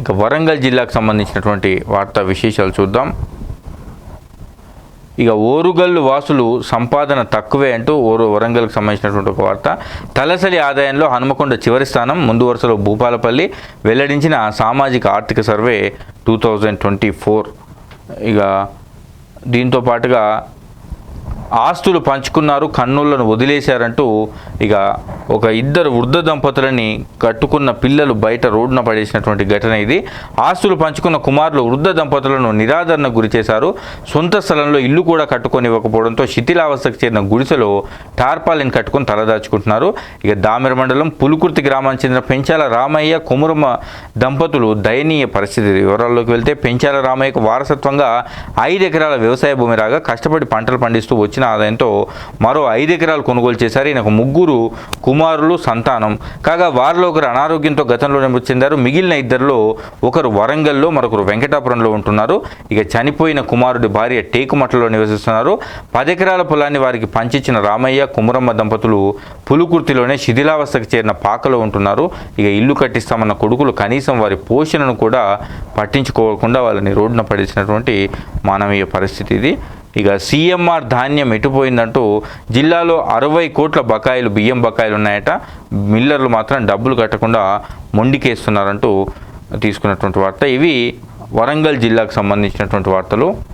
ఇక వరంగల్ జిల్లాకు సంబంధించినటువంటి వార్తా విశేషాలు చూద్దాం. ఇక ఓరుగల్లు వాసులు సంపాదన తక్కువే అంటూ వరంగల్కి సంబంధించినటువంటి ఒక వార్త. తలసరి ఆదాయంలో హనుమకొండ చివరి స్థానం, ముందు వరుసలో భూపాలపల్లి వెల్లడించిన సామాజిక ఆర్థిక సర్వే 2024. ఇక దీంతో పాటుగా ఆస్తులు పంచుకున్నారు, కన్నులను వదిలేశారంటూ ఇక ఒక ఇద్దరు వృద్ధ దంపతులని కట్టుకున్న పిల్లలు బయట రోడ్డున పడేసినటువంటి ఘటన ఇది. ఆస్తులు పంచుకున్న కుమారులు వృద్ధ దంపతులను నిరాదరణకు గురి చేశారు. సొంత స్థలంలో ఇల్లు కూడా కట్టుకొనివ్వకపోవడంతో శిథిలావస్థకు చేరిన గుడిసెలో టార్పాలిన్ కట్టుకొని తలదాచుకుంటున్నారు. ఇక దామెర మండలం పులుకుర్తి గ్రామానికి చెందిన పెంచాల రామయ్య, కొమురమ్మ దంపతులు దయనీయ పరిస్థితి. వివరాల్లోకి వెళ్తే పెంచాల రామయ్యకు వారసత్వంగా 5 ఎకరాల వ్యవసాయ భూమి రాగా కష్టపడి పంటలు పండిస్తూ వచ్చిన ఆదాయంతో మరో 5 ఎకరాలు కొనుగోలు చేశారు. ఈయనకు 3 కుమారులు సంతానం కాగా వారిలో ఒకరు అనారోగ్యంతో గతంలోనే మృతి చెందారు. మిగిలిన ఇద్దరిలో ఒకరు వరంగల్లో, మరొకరు వెంకటాపురంలో ఉంటున్నారు. ఇక చనిపోయిన కుమారుడి భార్య టేకుమట్లలో నివసిస్తున్నారు. 10 ఎకరాల పొలాన్ని వారికి పంచిచ్చిన రామయ్య, కుమురమ్మ దంపతులు పులుకుర్తిలోనే శిథిలావస్థకు చేరిన పాకలో ఉంటున్నారు. ఇక ఇల్లు కట్టిస్తామన్న కొడుకులు కనీసం వారి పోషణను కూడా పట్టించుకోకుండా వాళ్ళని రోడ్డున పడేసినటువంటి మానవీయ పరిస్థితి ఇది. ఇక సీఎంఆర్ ధాన్యం ఎటుపోయిందంటూ జిల్లాలో 60 కోట్ల బకాయిలు, బియ్యం బకాయిలు ఉన్నాయట. మిల్లర్లు మాత్రం డబ్బులు కట్టకుండా మొండికేస్తున్నారంటూ తీసుకున్నటువంటి వార్త. ఇవి వరంగల్ జిల్లాకు సంబంధించినటువంటి వార్తలు.